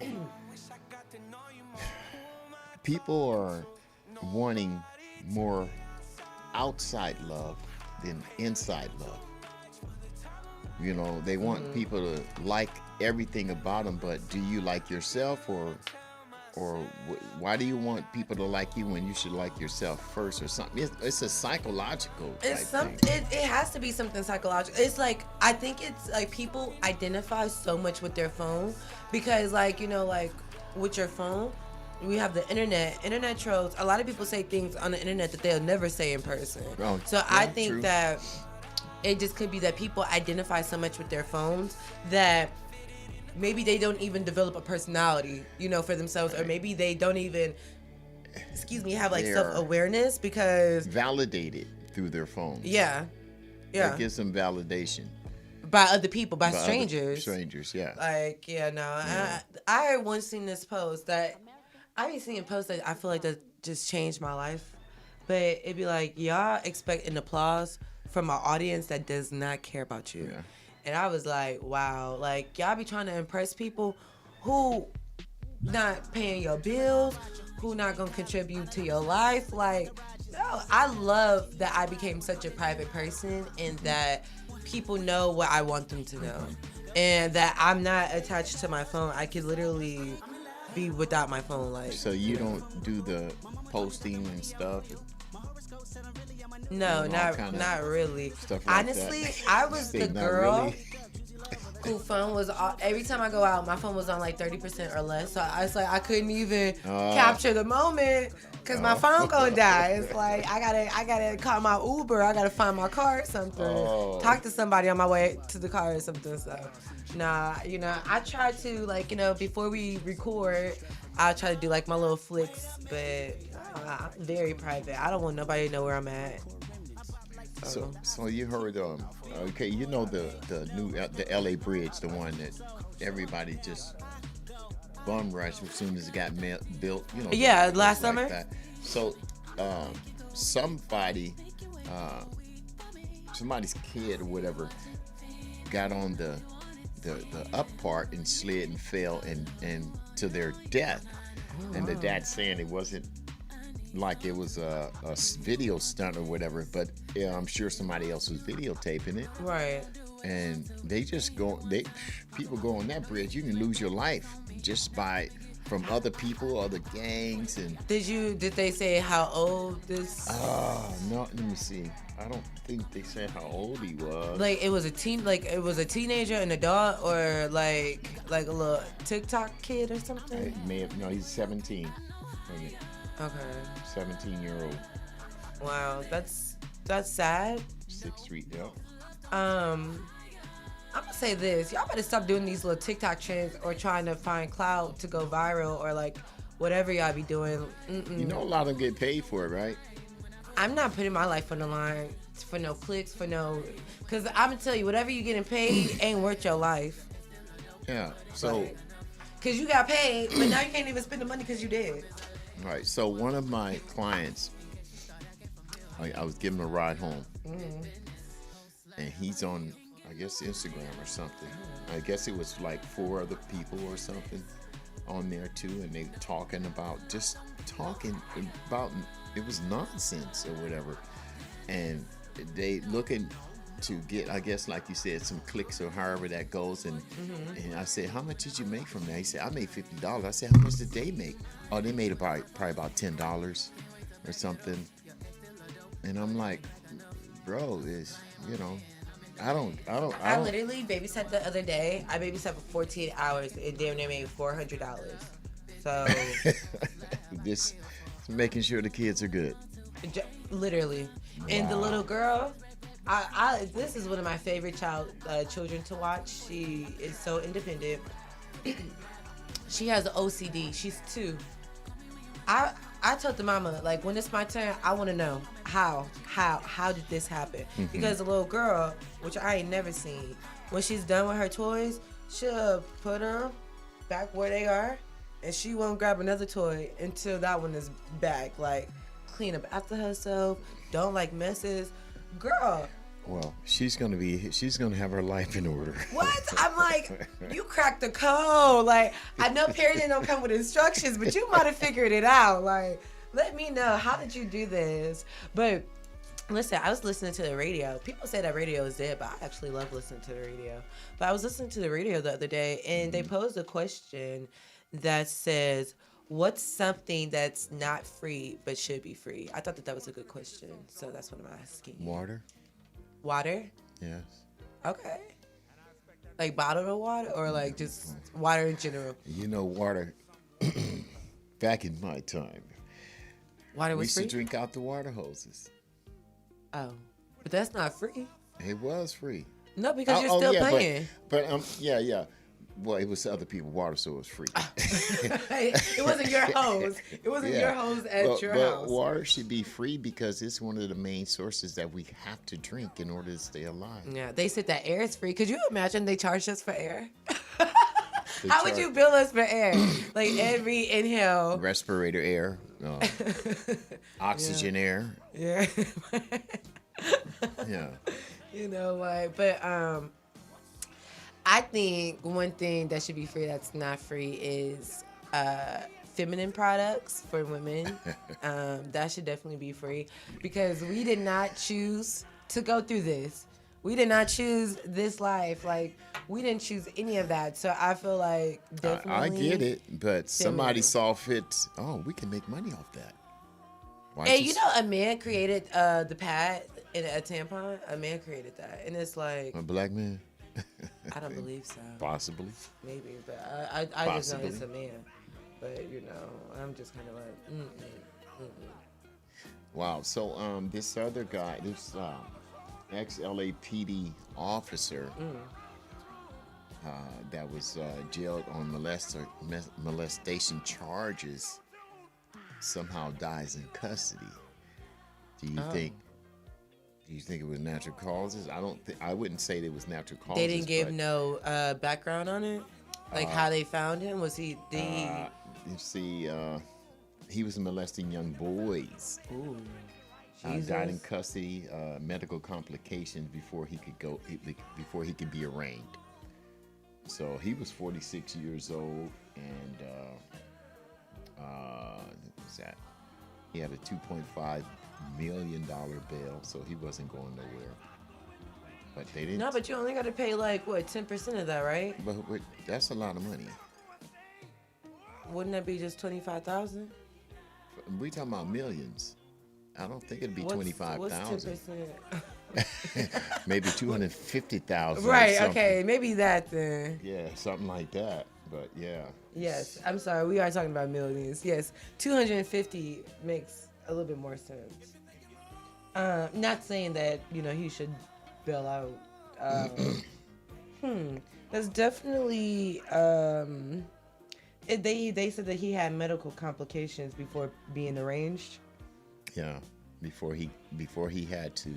people are wanting more outside love than inside love. You know, they want people to like everything about them, but do you like yourself, or why do you want people to like you when you should like yourself first, or something? It's a psychological type it's some. thing. It has to be something psychological. It's like, I think it's like people identify so much with their phone because, like, you know, like with your phone, we have the internet trolls. A lot of people say things on the internet that they'll never say in person. Oh, So I yeah, think true. that it just could be that people identify so much with their phones that maybe they don't even develop a personality, you know, for themselves, or maybe they don't even, have like They're- self-awareness because, Validated through their phones. yeah, That gives them validation. by other people, by by other strangers. Strangers, yeah. Like, yeah, no. I once seen this post that I be seeing posts that I feel like that just changed my life. But it'd be like, y'all expect an applause from an audience that does not care about you. Yeah. And I was like, wow, like y'all be trying to impress people who not paying your bills, who not gonna contribute to your life. Like, no, I love that I became such a private person and that people know what I want them to know. And that I'm not attached to my phone. I could literally be without my phone. Like, So you don't do the posting and stuff? no, all not kinda not really. stuff like Honestly, that. I was Say, the "Not girl really?" whose phone was every time I go out, my phone was on like 30% or less. So I was like, I couldn't even capture the moment because my phone gonna die. It's like I gotta call my Uber. I gotta find my car or something. Oh. Talk to somebody on my way to the car or something. So nah, you know, I try to like, you know, before we record, I'll try to do like my little flicks, but I'm very private. I don't want nobody to know where I'm at. So you heard okay, you know the new the LA Bridge, the one that everybody just bum rushed as soon as it got built, you know. Yeah, things last like summer. that. So somebody's kid or whatever got on the up part and slid and fell and to their death. And the dad saying it wasn't like it was a video stunt or whatever, but yeah, I'm sure somebody else was videotaping it. Right. And people go on that bridge, you can lose your life just from other people, other gangs, and Did they say how old this? no, let me see. I don't think they said how old he was. Like it was a teenager, an adult, or like a little TikTok kid or something. He's 17. Okay. 17-year-old, Wow, that's sad. 6th Street, yeah. I'm gonna say this: y'all better stop doing these little TikTok trends or trying to find clout to go viral or like whatever y'all be doing. You know, a lot of them get paid for it, right? I'm not putting my life on the line for no clicks, because I'm gonna tell you, whatever you getting paid ain't worth your life. Yeah. So, Right. Cause you got paid, but now you can't even spend the money because you did. right. So one of my clients, I was giving him a ride home, and he's on, I guess, Instagram or something. I guess it was like 4 other people or something on there too, and they talking about it was nonsense or whatever, and they looking to get, I guess, like you said, some clicks or however that goes, and I said, how much did you make from that? He said, I made $50. I said, how much did they make? Oh, they made probably about $10 or something. And I'm like, bro, is I literally babysat the other day. I babysat for 14 hours and damn near made $400. So this making sure the kids are good. literally, and the little girl. This is one of my favorite children to watch. She is so independent. She has OCD. She's 2. I told the mama, like, when it's my turn, I want to know how did this happen? Because the little girl, which I ain't never seen, when she's done with her toys, she'll put them back where they are, and she won't grab another toy until that one is back. Like, clean up after herself, don't like messes. Girl. Well, she's gonna have her life in order. What? I'm like, you cracked the code. Like, I know parenting don't come with instructions, but you might have figured it out. Like, let me know, how did you do this? But listen, I was listening to the radio. People say that radio is dead, but I actually love listening to the radio. But I was listening to the radio the other day, and they posed a question that says, what's something that's not free but should be free? I thought that was a good question, so that's what I'm asking. Water? Yes. Okay. Like bottled water, or like just water in general? Water, back in my time, Water we was used free? to drink out the water hoses. Oh. But that's not free. It was free. No, because you're still paying. But yeah. Well, it was other people's water, so it was free. It wasn't your hose. It wasn't your hose at your house. But water should be free because it's one of the main sources that we have to drink in order to stay alive. Yeah, they said that air is free. Could you imagine they charged us for air? How would you bill us for air? Like every inhale. Respirator air, oxygen air. Yeah. Yeah. But I think one thing that should be free that's not free is feminine products for women. That should definitely be free because we did not choose to go through this. We did not choose this life. Like, we didn't choose any of that. So I feel like definitely. I get it, but somebody saw fit. Oh, we can make money off that. And a man created the pad in a tampon. A man created that, and it's like a black man. I don't believe so. Possibly. Maybe, but I just know it's a man. But I'm just kind of like, Wow. So this other guy, this ex-LAPD officer that was jailed on molestation charges somehow dies in custody. Do you think it was natural causes? I wouldn't say it was natural causes. They didn't give no background on it, like how they found him. Was he? You see, he was molesting young boys. Ooh, died in custody, medical complications before he could be arraigned. So he was 46 years old, and he had a $2.5 million bail, so he wasn't going nowhere. But they didn't. No, but you only got to pay 10% of that, right? But that's a lot of money. Wouldn't that be just $25,000? We talking about millions. I don't think it'd be $25,000. What's 10%? Maybe $250,000. Right. Okay. Maybe that then. Yeah, something like that. But yeah. Yes. I'm sorry. We are talking about millions. Yes. 250 makes a little bit more sense. Not saying that he should bail out. That's definitely. They said that he had medical complications before being arraigned. Yeah, before he had to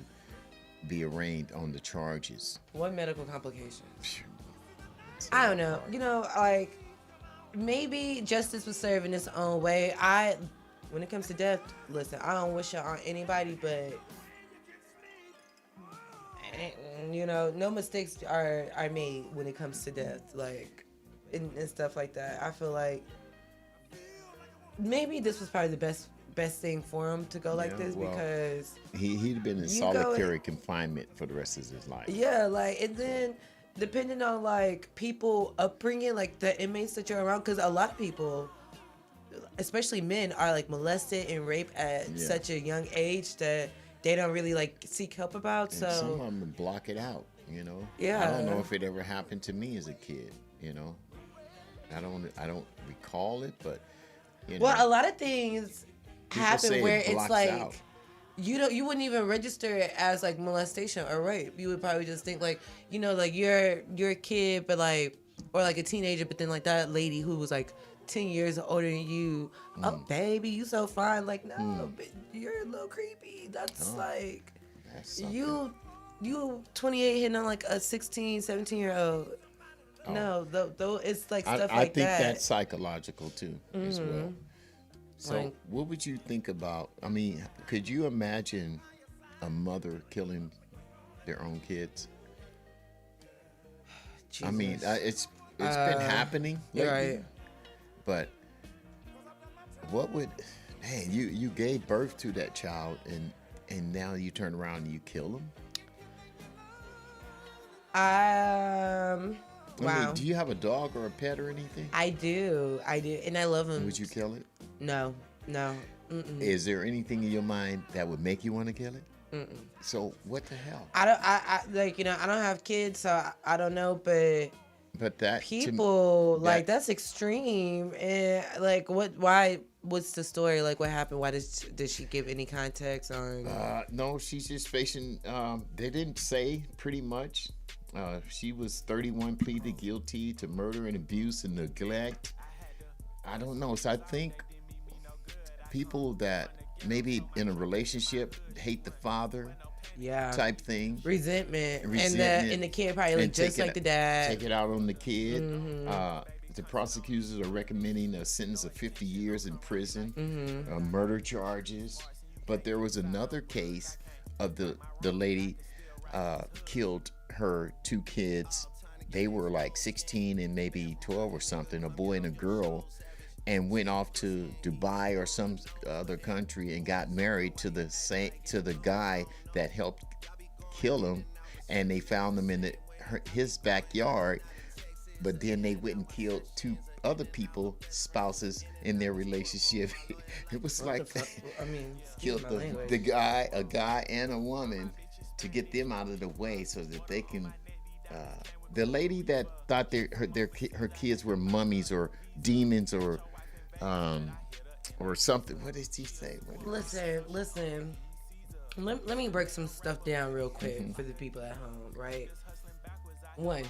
be arraigned on the charges. What medical complications? I don't know. Maybe justice was served in its own way. when it comes to death, listen, I don't wish it on anybody, but you know, no mistakes are made when it comes to death, like and stuff like that. I feel like maybe this was probably the best thing for him to go like Yeah, this well, because He'd been in You go solitary confinement for the rest of his life. yeah, like and then depending on like people upbringing, like the inmates that you're around, because a lot of people, especially men, are like molested and raped at Yeah. such a young age that they don't really like seek help about. And some of So them block it out, you know. Yeah. I don't know if it ever happened to me as a kid, you know. I don't recall it, but you know. well, a lot of things People say happen it where it's blocks like out. you wouldn't even register it as like molestation or rape. You would probably just think like, you know, like you're a kid, but like, or like a teenager, but then like that lady who was like 10 years older than you, oh baby, you so fine. Like no, but you're a little creepy. That's Oh, like That's something. you 28 hitting on like a 16, 17-year-old. No, though it's like stuff I like think that. that's psychological too, as well. So, Like- what would you think about? I mean, could you imagine a mother killing their own kids? I mean, Jesus. it's been happening lately, right. but what would? Man, you gave birth to that child, and now you turn around and you kill them. I Wow. mean, do you have a dog or a pet or anything? I do, and I love him. Would you kill it? No. Mm-mm. Is there anything in your mind that would make you want to kill it? Mm-mm. So what the hell? I don't. I like, you know, I don't have kids, so I don't know. But But that to me- people like that- that's extreme. And like, what? Why? What's the story? Like, what happened? Why did she give any context on? No, she's just facing. They didn't say pretty much. She was 31, pleaded guilty to murder and abuse and neglect. I don't know. So I think people that maybe in a relationship hate the father yeah. type thing. Resentment. Resentment. And the kid probably look and just take like it- the dad. Take it out on the kid. The prosecutors are recommending a sentence of 50 years in prison, murder charges. But there was another case of the lady killed her two kids. They were like 16 and maybe 12 or something, a boy and a girl, and went off to Dubai or some other country and got married to the guy that helped kill him, and they found them in his backyard. But then they went and killed two other people, spouses in their relationship. It was like I mean, killed excuse my language. a guy and a woman to get them out of the way so that they can. The lady that thought her kids were mummies or demons or something. What did she say? Listen. Let me break some stuff down real quick Mm-hmm. for the people at home, right? One,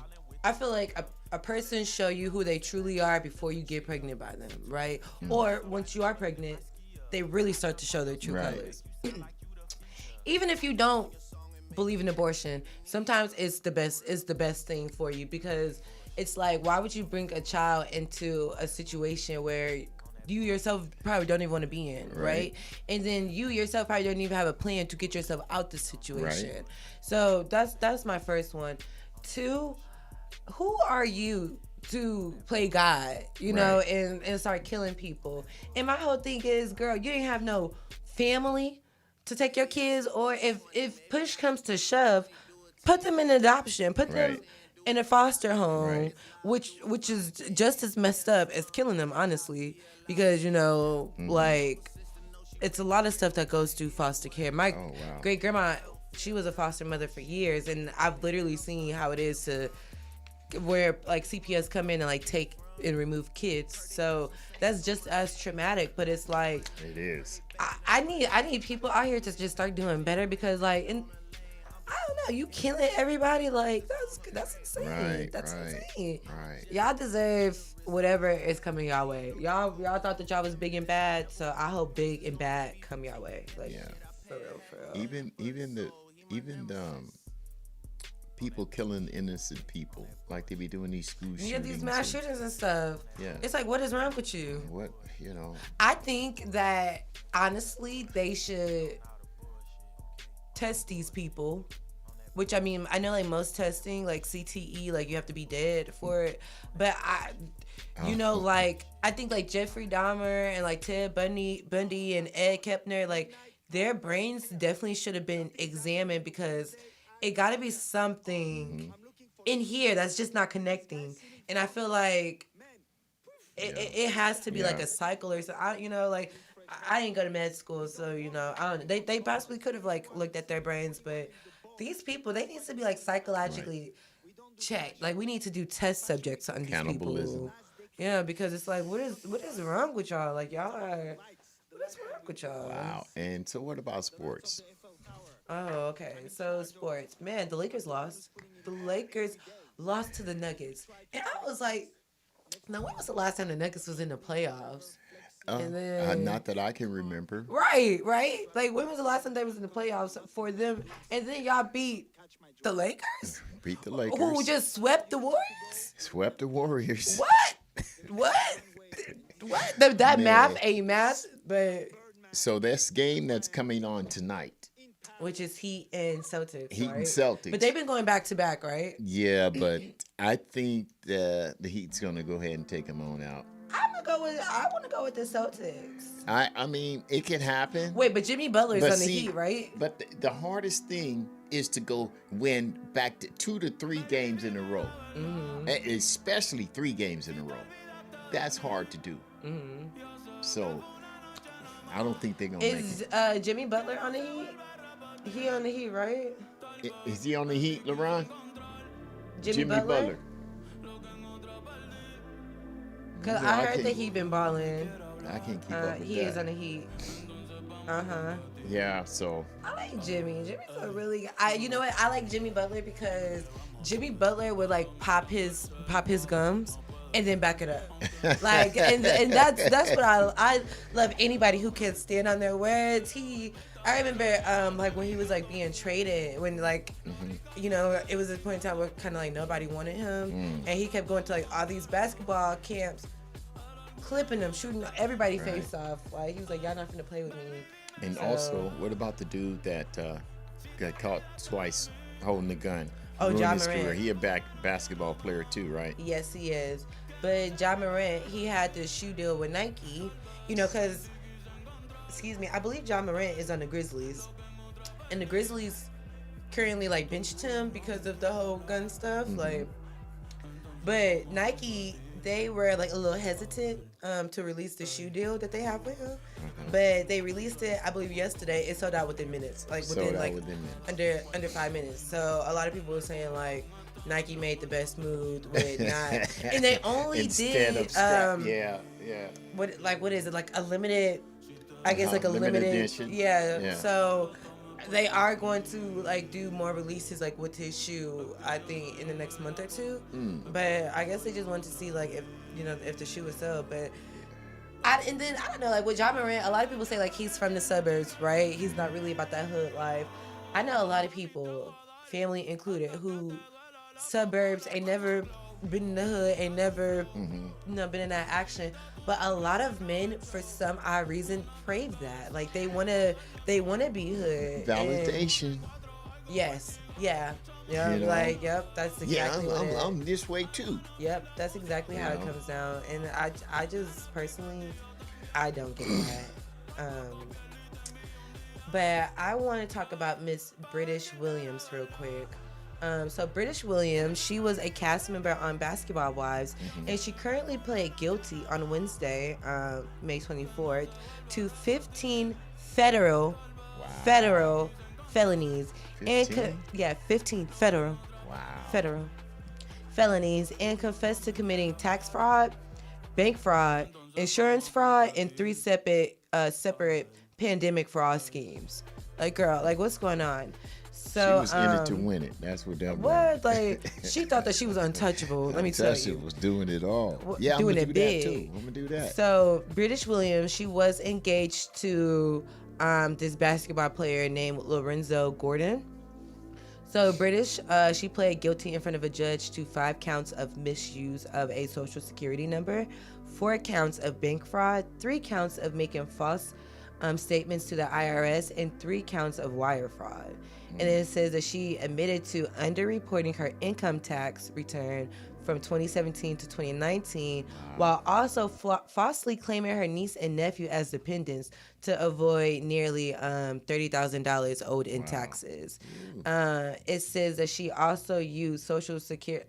I feel like a person show you who they truly are before you get pregnant by them, right? Or once you are pregnant, they really start to show their true Right. colors. Even if you don't believe in abortion, sometimes it's the best thing for you, because it's like, why would you bring a child into a situation where you yourself probably don't even want to be in, right? And then you yourself probably don't even have a plan to get yourself out the situation. Right. So that's my first one. Two, who are you to play God, you know, Right. and start killing people? And my whole thing is, girl, you ain't have no family to take your kids, or if push comes to shove, put them in adoption, put them Right. in a foster home, Right. which is just as messed up as killing them, honestly, because, you know, like, it's a lot of stuff that goes through foster care. My Oh, wow. great grandma, she was a foster mother for years, and I've literally seen how it is to where like CPS come in and like take and remove kids. So that's just as traumatic. But it's like, It is. I need people out here to just start doing better, because like, and I don't know, you killing everybody, like that's insane. Right, That's right, insane. right. Y'all deserve whatever is coming y'all way. Y'all thought that y'all was big and bad, so I hope big and bad come y'all way. Like, Yeah. for real. Even the people killing innocent people, like they be doing these school shootings. You get these mass and- shootings and stuff. Yeah. It's like, what is wrong with you? What, you know? I think that honestly, they should test these people. Which I mean, I know like most testing, like CTE, like you have to be dead for it. But like I think like Jeffrey Dahmer and like Ted Bundy and Ed Kepner, like their brains definitely should have been examined because it got to be something in here that's just not connecting. And I feel like it has to be like a cycle or something. I didn't go to med school, so I don't. They possibly could have like looked at their brains, but these people, they need to be like psychologically checked. Like we need to do test subjects on these Cannibalism. people. Yeah, because it's like, what is wrong with y'all? Like y'all are, what is wrong with y'all? Wow. And so what about sports? Oh, okay. So sports, man, the Lakers lost. The Lakers lost to the Nuggets, and I was like, now when was the last time the Nuggets was in the playoffs? And then, Not that I can remember. Right. Like, when was the last time they was in the playoffs for them? And then y'all beat the Lakers, Beat the Lakers. who just swept the Warriors. Swept the Warriors. What? That Man. math ain't math, but So this game that's coming on tonight. which is Heat and Celtics. Heat right? and Celtics. But they've been going back to back, right? Yeah, but I think the Heat's gonna go ahead and take them on out. I want to go with the Celtics. I mean, it can happen. Wait, but Jimmy Butler's But on the see, Heat, right? But the hardest thing is to go win back to 2 to 3 games in a row, especially 3 games in a row. That's hard to do. So I don't think they're gonna Is Jimmy Butler on the Heat? He on the Heat, right? make it. Is he on the Heat, LeBron? Jimmy Butler? Because No, I I heard can't- that he been balling. I can't keep up with He that. is on the Heat. Yeah, so I like Jimmy. Jimmy's a really. You know what? I like Jimmy Butler because Jimmy Butler would like pop his gums and then back it up. Like and that's what I love. Anybody who can stand on their words. I remember like when he was like being traded when like it was a point in time where kind of like nobody wanted him and he kept going to like all these basketball camps, clipping them, shooting everybody face off. Like he was like, y'all not gonna play with me. and So- also, what about the dude that got caught twice holding the gun? Oh, Ruined Ja his Morant. career. He a basketball player too, right? Yes, he is. But Ja Morant, he had this shoe deal with Nike, because, I believe Ja Morant is on the Grizzlies. And the Grizzlies currently, like, benched him because of the whole gun stuff. Like, but Nike, they were, like, a little hesitant to release the shoe deal that they have with him. But they released it, I believe, yesterday. It sold out within minutes. Like, Sold within, out like, within minutes. under 5 minutes. So a lot of people were saying like Nike made the best move with not, and they only Instead did of scrap. Yeah. what is it, like a limited? I guess like a Limited limited edition. Yeah. So they are going to like do more releases like with his shoe. I think in the next month or two. But I guess they just want to see like if the shoe is sold, but. And then I don't know, like with Ja Morant, a lot of people say like he's from the suburbs, right? He's not really about that hood life. I know a lot of people, family included, who suburbs ain't never been in the hood, ain't never been in that action. But a lot of men, for some odd reason, crave that. Like they wanna be hood. Validation. And yes, yeah. Yeah, You know? yep, that's exactly what it is. I'm this way too. Yep, that's exactly how it know? comes down. And I just personally, I don't get that. But I want to talk about Miss British Williams real quick. So British Williams, she was a cast member on Basketball Wives, and she currently pled guilty on Wednesday, May 24th, to 15 federal felonies. 15? 15 federal. Wow. Federal felonies, and confessed to committing tax fraud, bank fraud, insurance fraud, and 3 separate pandemic fraud schemes. Like, girl, like what's going on? So She was in it to win it. That's what that was. what? Like she thought that she was untouchable. Let me tell She you. was doing it all. Well, Yeah, doing I'm gonna it do big. that too. I'm gonna do that. So British Williams, she was engaged to this basketball player named Lorenzo Gordon. So British, she pled guilty in front of a judge to 5 counts of misuse of a social security number, 4 counts of bank fraud, 3 counts of making false statements to the IRS, and 3 counts of wire fraud. And it says that she admitted to underreporting her income tax return from 2017 to 2019, while also falsely claiming her niece and nephew as dependents to avoid nearly $30,000 owed in taxes. It says that she also used Social Security.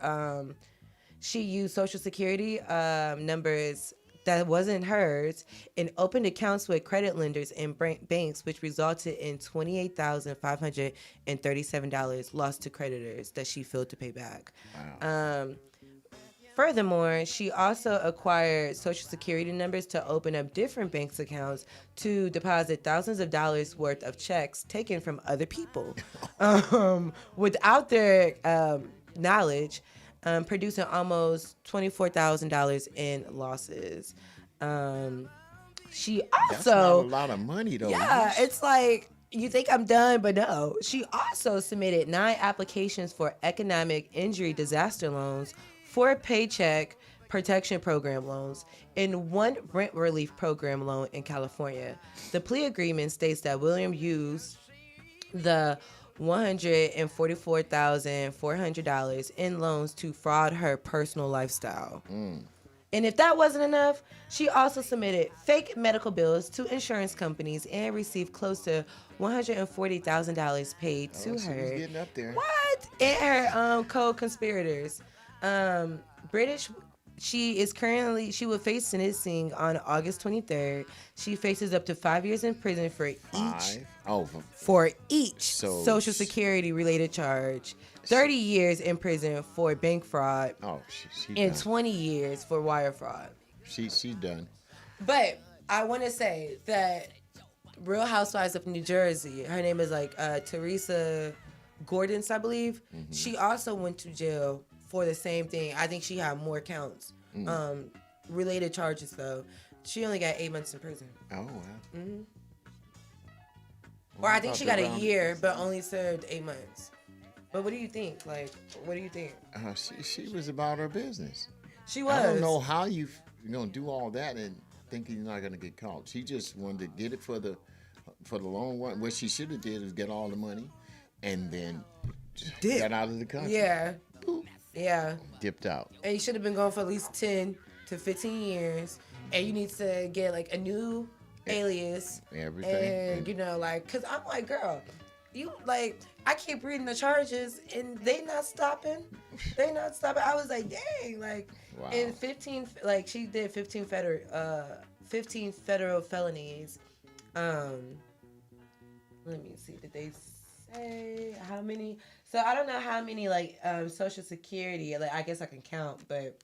She used Social Security numbers that wasn't hers and opened accounts with credit lenders and banks, which resulted in $28,537 lost to creditors that she failed to pay back. Wow. Furthermore, she also acquired Social Security numbers to open up different bank accounts to deposit thousands of dollars worth of checks taken from other people without their knowledge, producing almost $24,000 in losses. She That's not also, a lot of money, though. yeah, it's like, you think I'm done, but no. She also submitted 9 applications for economic injury disaster loans, 4 paycheck protection program loans, and 1 rent relief program loan in California. The plea agreement states that William used the $144,400 in loans to fraud her personal lifestyle. And if that wasn't enough, she also submitted fake medical bills to insurance companies and received close to $140,000 paid to She was her. getting up there. What? And her co-conspirators. British, she will face sentencing on August 23rd. She faces up to 5 years in prison for each 5? Oh, So- Social Security related charge, 30 years in prison for bank fraud, oh, she and done. 20 years for wire fraud. She done. But I want to say that Real Housewives of New Jersey, her name is like Teresa Gordon, I believe. She also went to jail for the same thing. I think she had more counts. Related charges, though. She only got 8 months in prison. Oh, wow. Or I think she got a around- year, but only served 8 months. But what do you think? Like, what do you think? She was about her business. She was. I don't know how you do all that and thinking you're not gonna get caught. She just wanted to get it for the long run. What she should have did is get all the money, and then Dip. got out of the country. Yeah. Boop. Yeah. Dipped out. And you should have been gone for at least 10 to 15 years. And you need to get like a new alias. Everything. And, like, because I'm like, girl, you like, I keep reading the charges and they not stopping. They not stopping. I was like, dang, like, Wow. in 15, like, she did 15 federal felonies. Let me see, did they say how many? So I don't know how many, like, Social Security, like, I guess I can count, but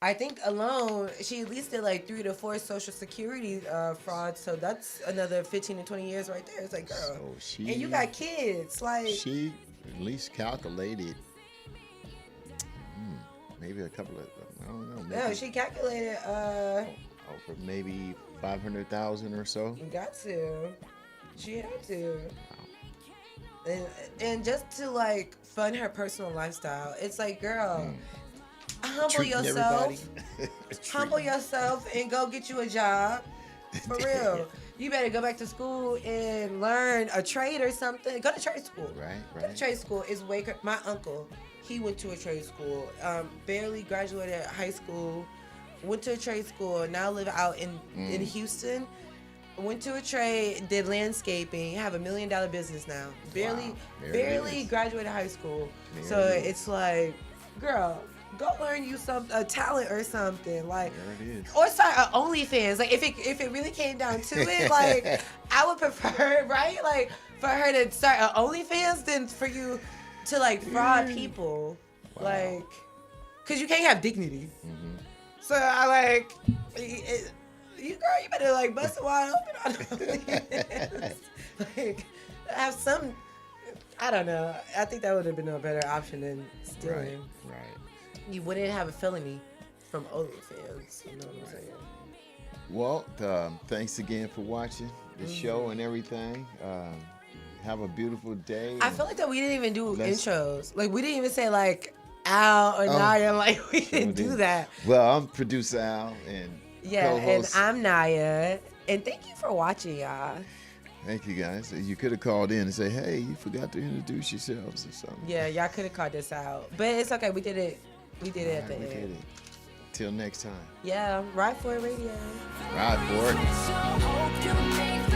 I think alone, she at least did like 3 to 4 Social Security frauds. So that's another 15 to 20 years right there. It's like, girl. So And you got kids. Like, She at least calculated maybe a couple of, I don't know. Maybe, no, she calculated, for maybe 500,000 or so. got to. She had to. And just to like fund her personal lifestyle. It's like, girl, humble Treating yourself. everybody. Humble yourself and go get you a job. For real. You better go back to school and learn a trade or something. Go to trade school. Right, Go to right. trade school. Is way. My uncle, he went to a trade school. Barely graduated high school. Went to a trade school. Now live out in Houston. Went to a trade. Did landscaping. Have $1 million business now. Barely, Wow. There it barely is. graduated high school. There So it is. it's like, girl, go learn you a talent or something. Like, There it is. or start an OnlyFans. Like, if it really came down to it, like, I would prefer, right? Like, for her to start an OnlyFans than for you to, like, fraud people. Wow. Like, because you can't have dignity. So, I, like, you better, like, bust it wide open on OnlyFans. Like, have some, I don't know. I think that would have been a better option than stealing. Right. You wouldn't have a felony from OnlyFans. You know what I'm saying? Well, thanks again for watching the show and everything. have a beautiful day. I feel like that we didn't even do Let's- intros. Like we didn't even say like Al or Naya. Like we didn't do that. Well, I'm producer Al and Yeah, and co-host. I'm Naya. And thank you for watching, y'all. Thank you guys. You could have called in and say, "Hey, you forgot to introduce yourselves" or something. Yeah, y'all could have called this out. But it's okay. We did it. We did it at the We did end. it. Till next time. Yeah, Ride for It Radio. Ride for it. So hope you make